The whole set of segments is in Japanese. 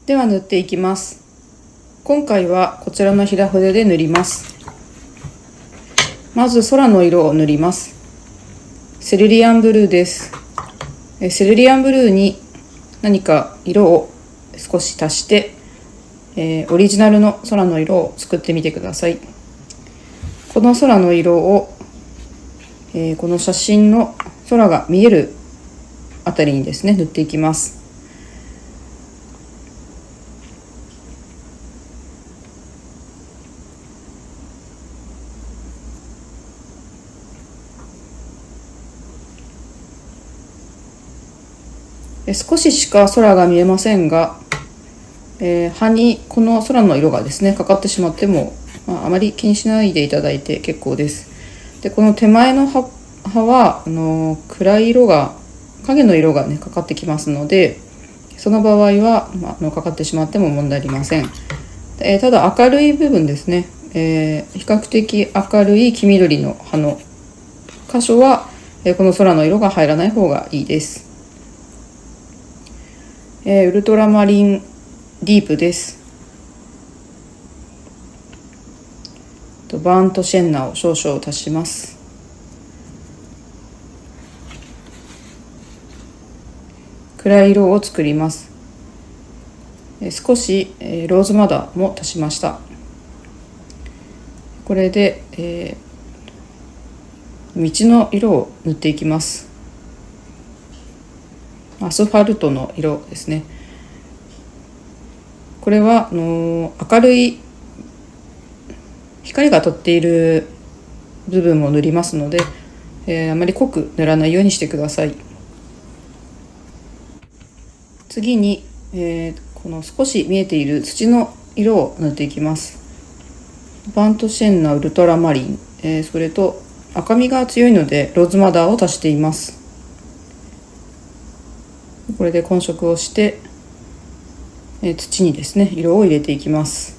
では塗っていきます。今回はこちらの平筆で塗ります。まず空の色を塗ります。セルリアンブルーです。セルリアンブルーに何か色を少し足して、オリジナルの空の色を作ってみてください。この空の色を、この写真の空が見えるあたりにですね塗っていきます。少ししか空が見えませんが、葉にこの空の色がですねかかってしまっても、あまり気にしないでいただいて結構です。でこの手前の葉は暗い色が影の色がねかかってきますので、その場合は、かかってしまっても問題ありません。ただ明るい部分ですね、比較的明るい黄緑の葉の箇所は、この空の色が入らない方がいいです。ウルトラマリンディープです。バーントシェンナを少々足します。暗い色を作ります。少しローズマダーも足しました。これで、道の色を塗っていきます。アスファルトの色ですね。これは明るい光が当たっている部分も塗りますので、あまり濃く塗らないようにしてください。次に、この少し見えている土の色を塗っていきます。バーントシェンナウルトラマリン、それと赤みが強いのでローズマダーを足しています。これで混色をして、土にですね色を入れていきます。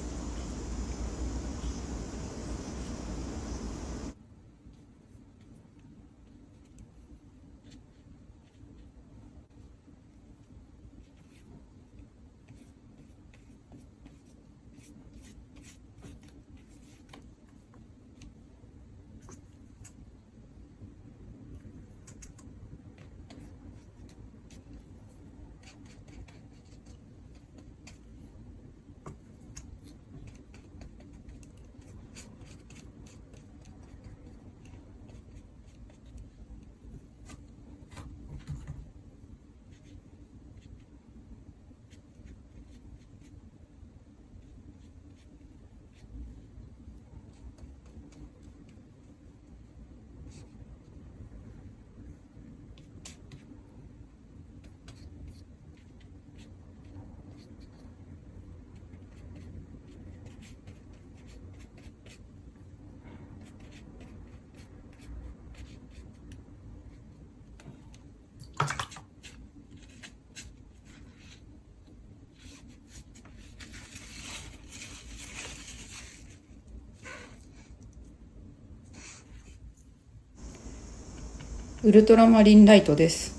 ウルトラマリンライトです。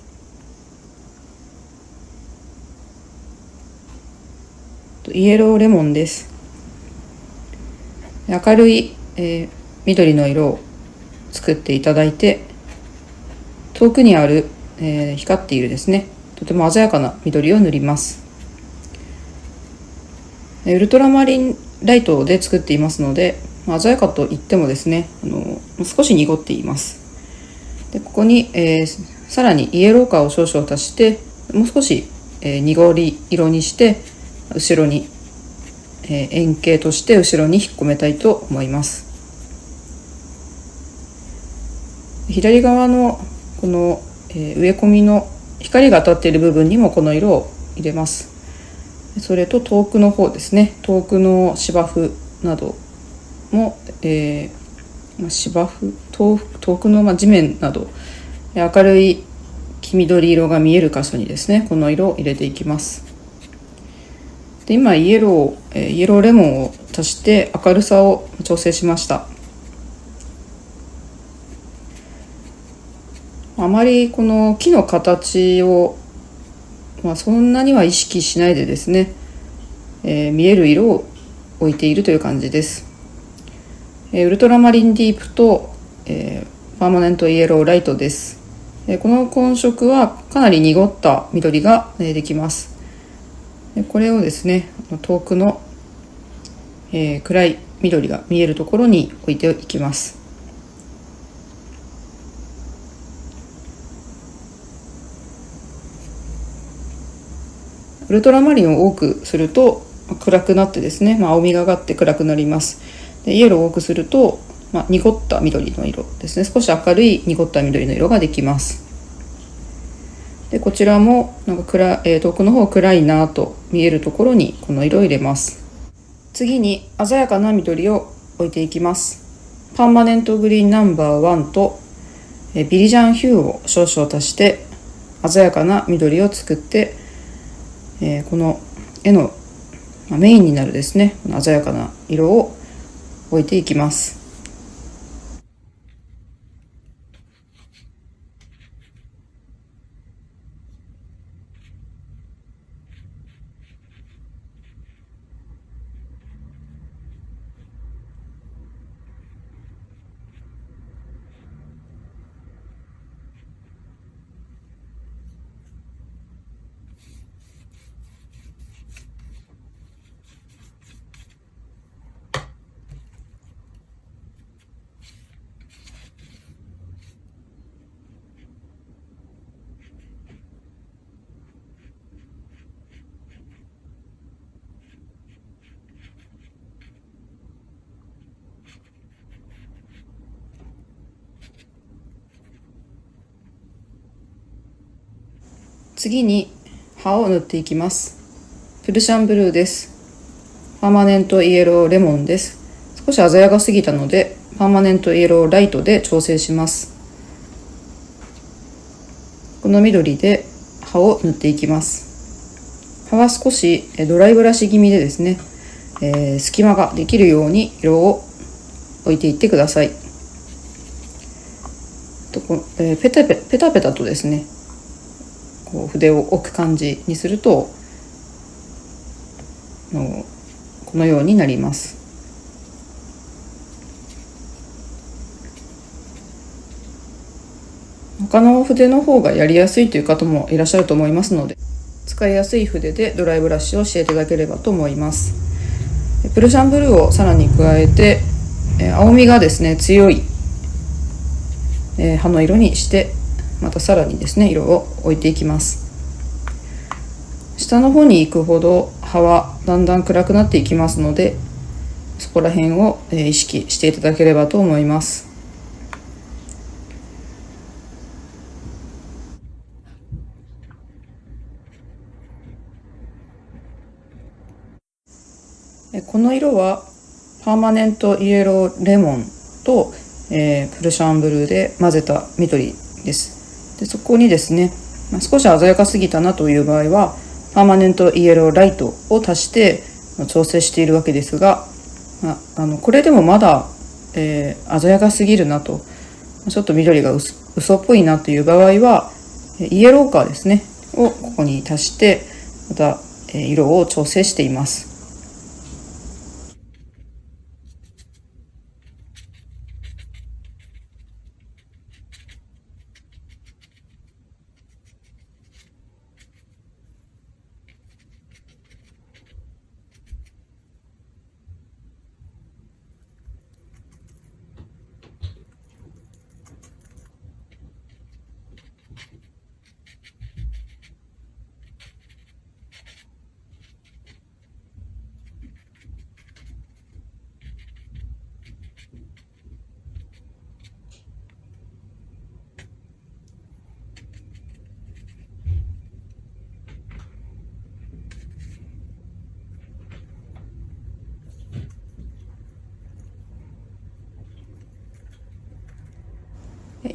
イエローレモンです。明るい、緑の色を作っていただいて、遠くにある、光っているですねとても鮮やかな緑を塗ります。ウルトラマリンライトで作っていますので、鮮やかといってもですね少し濁っています。でここに、さらにイエローカーを少々足して、もう少し、濁り色にして後ろに、円形として後ろに引っ込めたいと思います。左側のこの、植え込みの光が当たっている部分にもこの色を入れます。それと遠くの方ですね、遠くの芝生なども、芝生遠くの地面など明るい黄緑色が見える箇所にですねこの色を入れていきます。で今イエローレモンを足して明るさを調整しました。あまりこの木の形を、そんなには意識しないでですね、見える色を置いているという感じです。ウルトラマリンディープと、パーマネントイエローライトです。この混色はかなり濁った緑ができます。これをですね、遠くの、暗い緑が見えるところに置いていきます。ウルトラマリンを多くすると暗くなってですね、青みがかって暗くなります。でイエローを多くすると、濁った緑の色ですね、少し明るい濁った緑の色ができます。でこちらもなんか遠くの方暗いなと見えるところにこの色を入れます。次に鮮やかな緑を置いていきます。パーマネントグリーンナンバーワンとビリジャンヒューを少々足して鮮やかな緑を作って、この絵のメインになるですね、この鮮やかな色を置いていきます。次に葉を塗っていきます。プルシャンブルーです。パーマネントイエローレモンです。少し鮮やかすぎたのでパーマネントイエローライトで調整します。この緑で葉を塗っていきます。葉は少しドライブラシ気味でですね、隙間ができるように色を置いていってください。ペタペタとですね、こう筆を置く感じにするとこのようになります。他の筆の方がやりやすいという方もいらっしゃると思いますので、使いやすい筆でドライブラシをしていただければと思います。プルシャンブルーをさらに加えて、青みがですね強い、葉の色にしてまたさらにですね色を置いていきます。下の方に行くほど葉はだんだん暗くなっていきますので、そこら辺を意識していただければと思います。この色はパーマネントイエローレモンと、プルシャンブルーで混ぜた緑です。でそこにですね、少し鮮やかすぎたなという場合はパーマネントイエローライトを足して調整しているわけですが、これでもまだ、鮮やかすぎるなと、ちょっと緑が嘘っぽいなという場合はイエローカーですねをここに足してまた色を調整しています。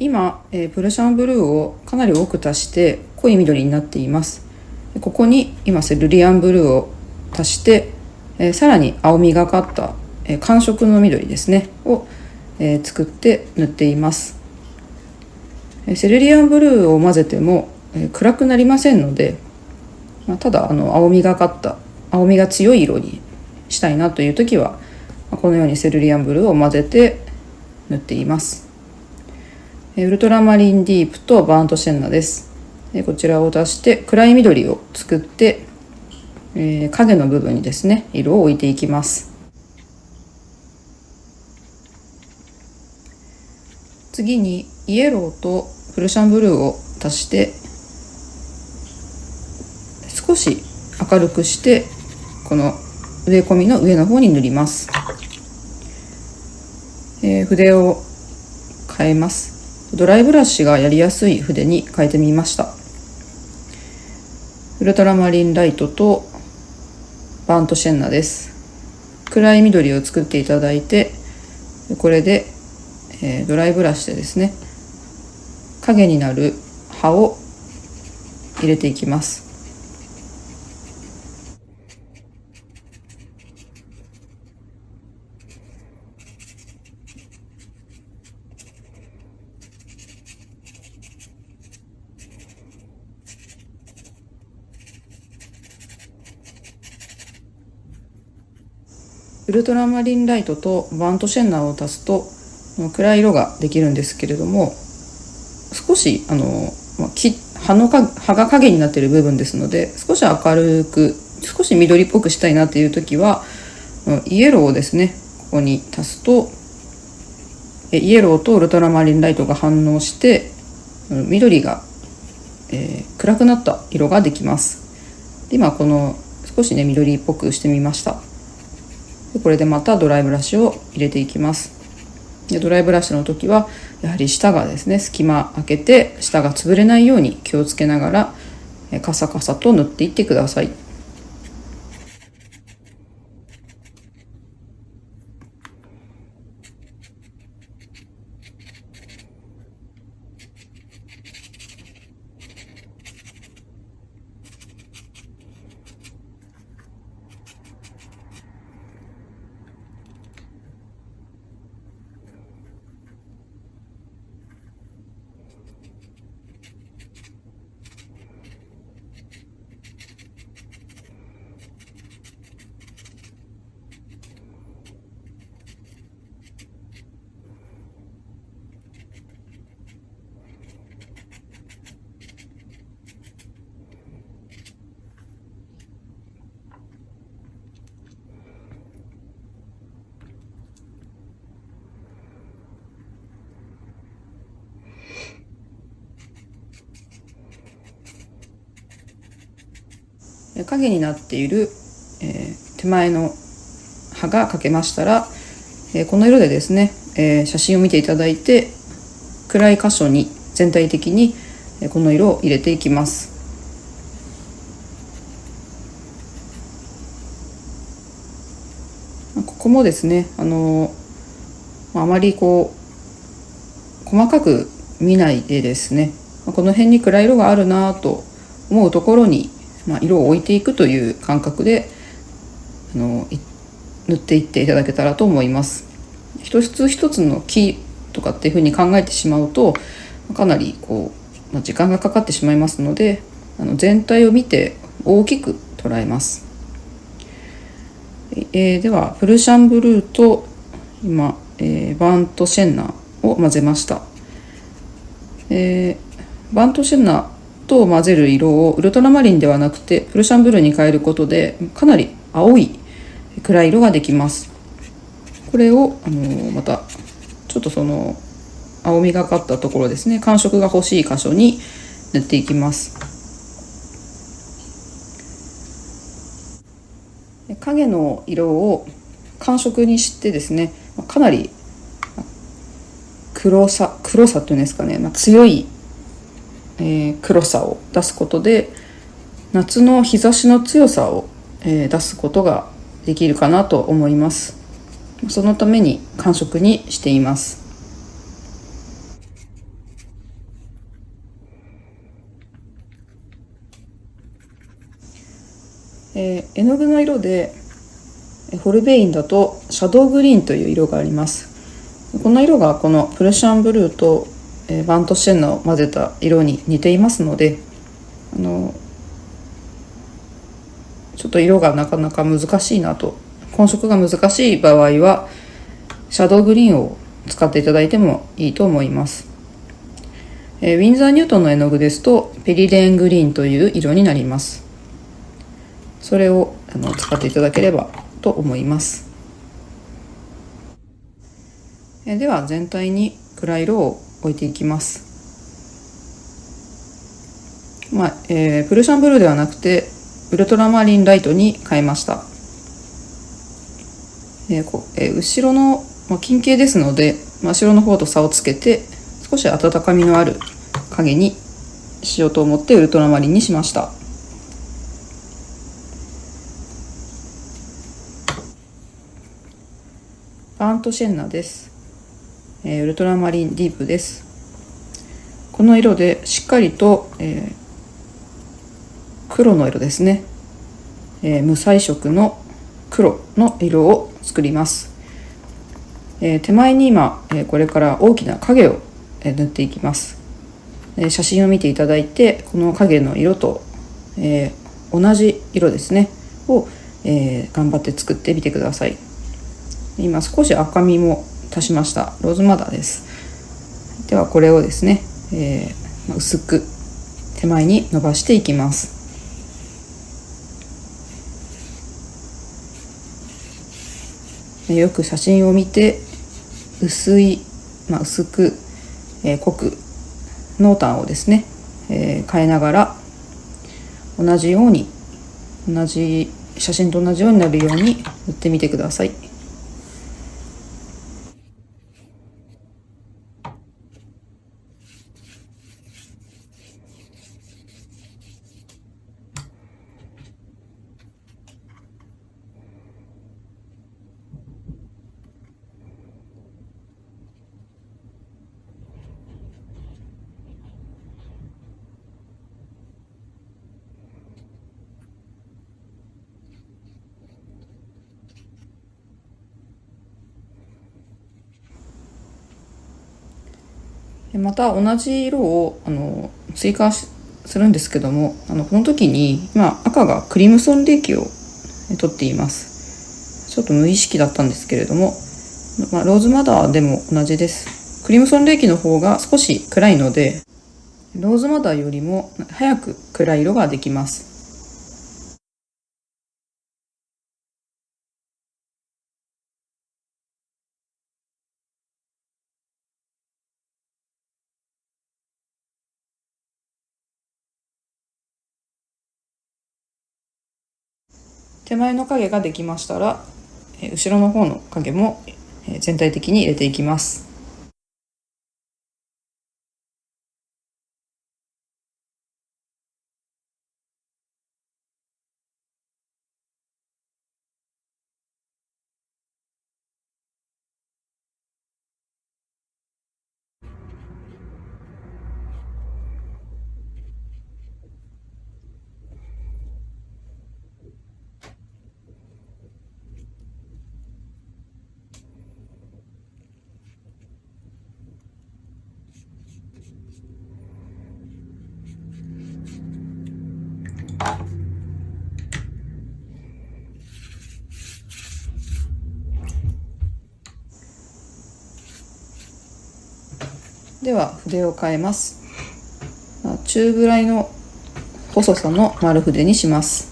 今、プルシャンブルーをかなり多く足して濃い緑になっています。ここに今セルリアンブルーを足して、さらに青みがかった、寒色の緑ですねを、作って塗っています。セルリアンブルーを混ぜても、暗くなりませんので、ただ青みがかった青みが強い色にしたいなという時はこのようにセルリアンブルーを混ぜて塗っています。ウルトラマリンディープとバーントシェンナです。こちらを足して暗い緑を作って、影の部分にですね色を置いていきます。次にイエローとプルシャンブルーを足して少し明るくしてこの植え込みの上の方に塗ります。筆を変えます。ドライブラシがやりやすい筆に変えてみました。ウルトラマリンライトとバーントシェンナです。暗い緑を作っていただいて、これで、ドライブラシでですね影になる葉を入れていきます。ウルトラマリンライトとバーントシェンナを足すと暗い色ができるんですけれども、少し葉が影になっている部分ですので、少し明るく少し緑っぽくしたいなという時はイエローをですねここに足すとイエローとウルトラマリンライトが反応して緑が、暗くなった色ができます。で今この少しね緑っぽくしてみました。これでまたドライブラシを入れていきます。でドライブラシの時はやはり下がですね隙間開けて下が潰れないように気をつけながらカサカサと塗っていってください。影になっている、手前の葉が描けましたら、この色でですね、写真を見ていただいて暗い箇所に全体的にこの色を入れていきます。ここもですねあまり細かく見ないでですねこの辺に暗い色があるなと思うところに色を置いていくという感覚で塗っていっていただけたらと思います。一つ一つの木とかっていうふうに考えてしまうとかなり時間がかかってしまいますので全体を見て大きく捉えます。ではプルシャンブルーと今、バーントシェンナを混ぜました。バーントシェンナと混ぜる色をウルトラマリンではなくてプルシャンブルーに変えることでかなり青い暗い色ができます。これをまたちょっとその青みがかったところですね感触が欲しい箇所に塗っていきます。影の色を寒色にしてですねかなり黒さっていうんですかね、強い黒さを出すことで夏の日差しの強さを出すことができるかなと思います。そのために寒色にしています。絵の具の色でホルベインだとシャドウグリーンという色があります。この色がこのプルシャンブルーとバーントシェンナを混ぜた色に似ていますのでちょっと色がなかなか難しいなと、混色が難しい場合はシャドーグリーンを使っていただいてもいいと思います。ウィンザーニュートンの絵の具ですとペリレーングリーンという色になります。それを使っていただければと思います。では全体に暗い色を置いていきます。プルシャンブルーではなくてウルトラマリンライトに変えました。後ろの、近景ですので、後ろの方と差をつけて少し温かみのある影にしようと思ってウルトラマリンにしました。バーントシェンナです。ウルトラマリンディープです。この色でしっかりと、黒の色ですね、無彩色の黒の色を作ります。手前に今、これから大きな影を塗っていきます。写真を見ていただいてこの影の色と、同じ色ですねを、頑張って作ってみてください。今少し赤みも足しましたローズマダーです。ではこれをですね、薄く手前に伸ばしていきます。よく写真を見て薄い、薄く、濃く濃淡をですね、変えながら同じ写真と同じようになるように塗ってみてください。また同じ色を追加するんですけども、この時に今赤がクリムソンレーキを取っています。ちょっと無意識だったんですけれども、ローズマダーでも同じです。クリムソンレーキの方が少し暗いのでローズマダーよりも早く暗い色ができます。手前の影ができましたら後ろの方の影も全体的に入れていきます。では筆を変えます。中ぐらいの細さの丸筆にします。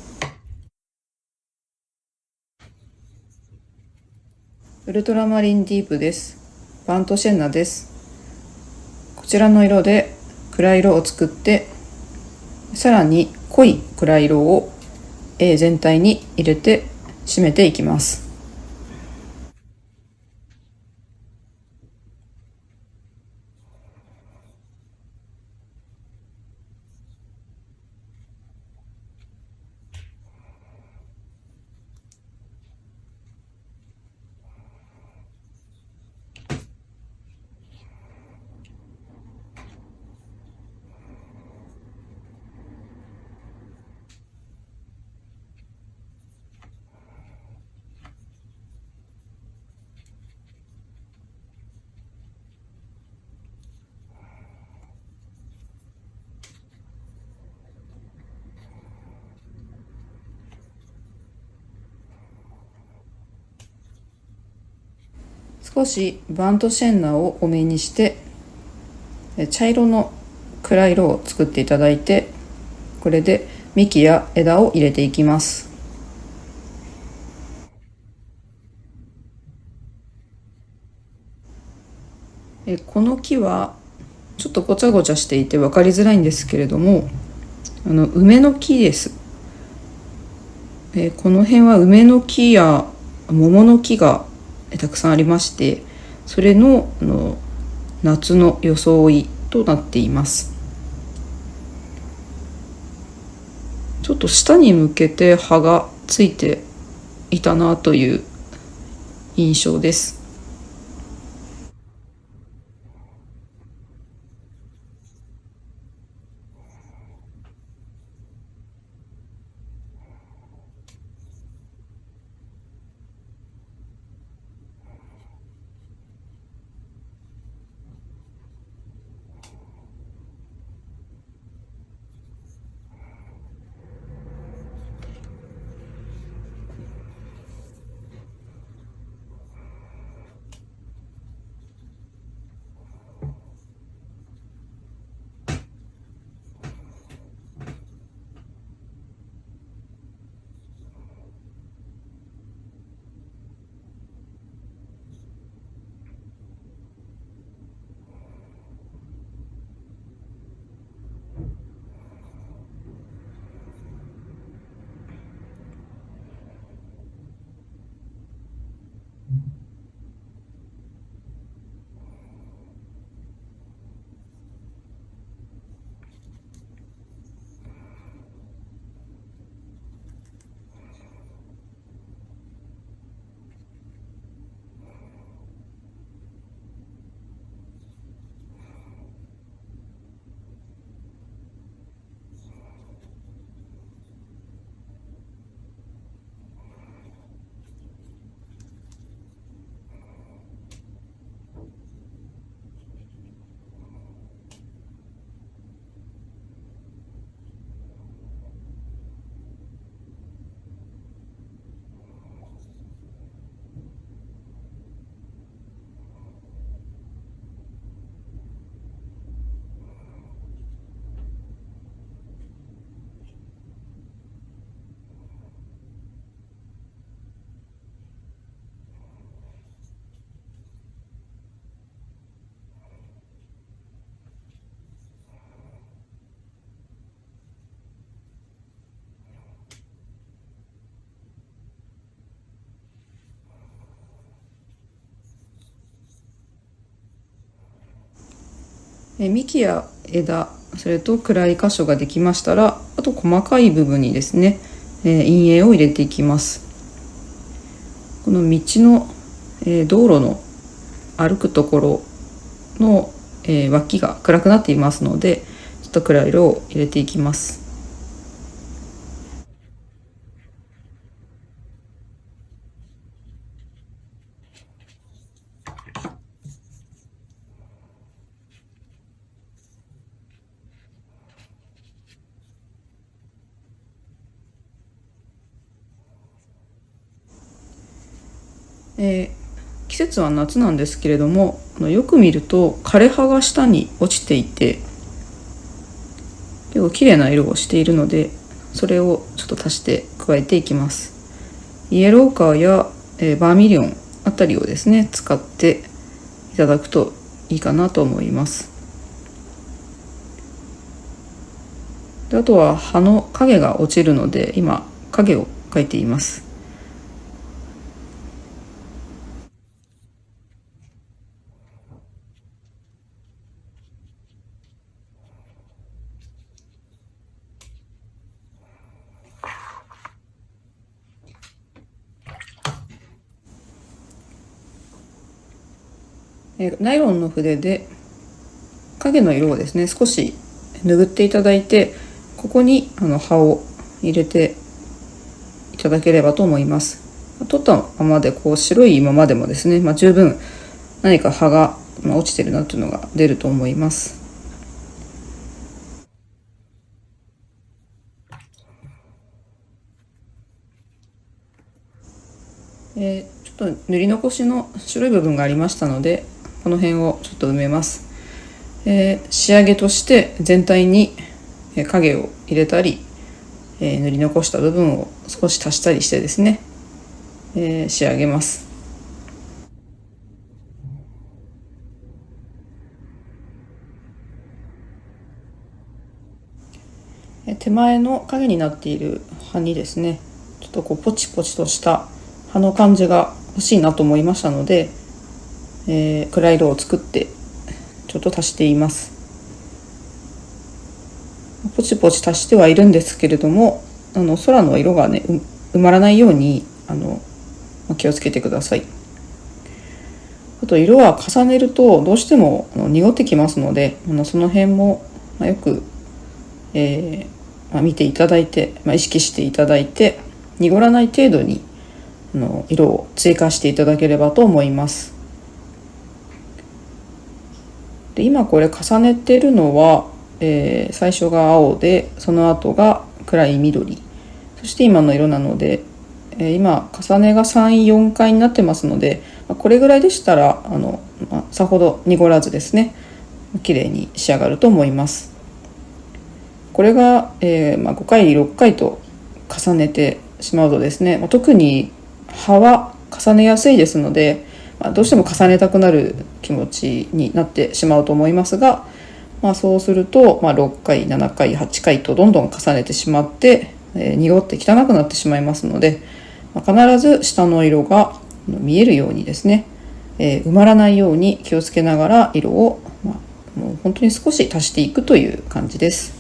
ウルトラマリンディープです。バントシェンナです。こちらの色で暗い色を作って、さらに濃い暗い色を絵全体に入れて締めていきます。少しバントシェンナーを多めにして茶色の暗い色を作っていただいて、これで幹や枝を入れていきます。この木はちょっとごちゃごちゃしていて分かりづらいんですけれども、梅の木です。この辺は梅の木や桃の木がたくさんありまして、それの夏の装いとなっています。ちょっと下に向けて葉がついていたなという印象です。幹や枝、それと暗い箇所ができましたら、あと細かい部分にですね、陰影を入れていきます。この道の、道路の歩くところの、脇が暗くなっていますので、ちょっと暗い色を入れていきます。季節は夏なんですけれども、よく見ると枯れ葉が下に落ちていて、結構綺麗な色をしているので、それをちょっと足して加えていきます。イエローカーや、バーミリオンあたりをですね使っていただくといいかなと思います。で、あとは葉の影が落ちるので、今影を描いています。ナイロンの筆で影の色をですね少し拭っていただいて、ここに葉を入れていただければと思います。取ったままでこう白いままでもですね、十分何か葉が落ちてるなというのが出ると思います。ちょっと塗り残しの白い部分がありましたので、この辺をちょっと埋めます。仕上げとして全体に影を入れたり、塗り残した部分を少し足したりしてですね、仕上げます。手前の影になっている葉にですね、ちょっとこうポチポチとした葉の感じが欲しいなと思いましたので、暗い色を作ってちょっと足しています。ポチポチ足してはいるんですけれども、空の色がね埋まらないように気をつけてください。あと色は重ねるとどうしても濁ってきますので、その辺もよく、見ていただいて、意識していただいて、濁らない程度に色を追加していただければと思います。で今これ重ねてるのは、最初が青でその後が暗い緑、そして今の色なので、今重ねが3、4回になってますので、これぐらいでしたらさほど濁らずですね、綺麗に仕上がると思います。これが、5回6回と重ねてしまうとですね、特に葉は重ねやすいですので、どうしても重ねたくなる気持ちになってしまうと思いますが、そうすると、6回7回8回とどんどん重ねてしまって、濁って汚くなってしまいますので、必ず下の色が見えるようにですね、埋まらないように気をつけながら色を、もう本当に少し足していくという感じです。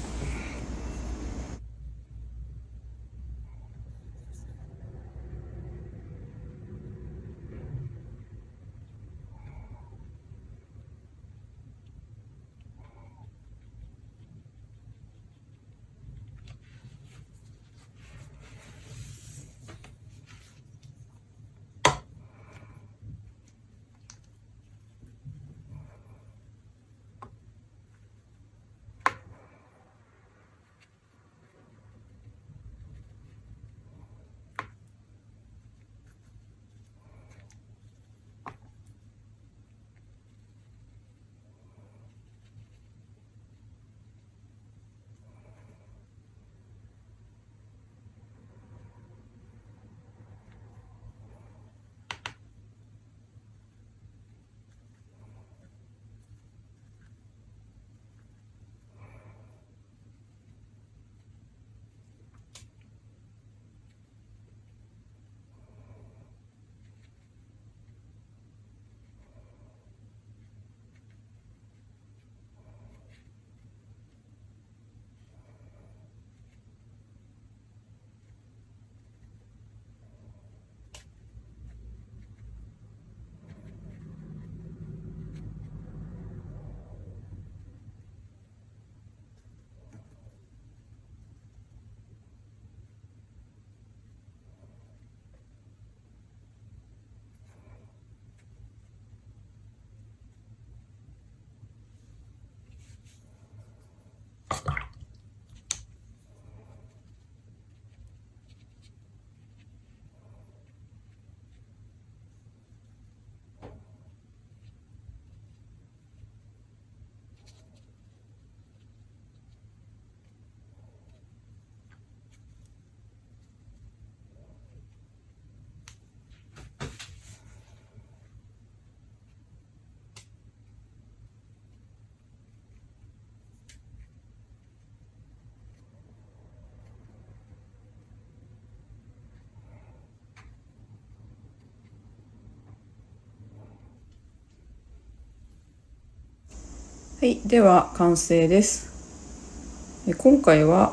はい、では完成です。今回は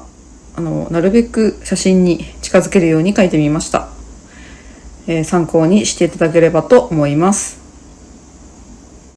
なるべく写真に近づけるように描いてみました。参考にしていただければと思います。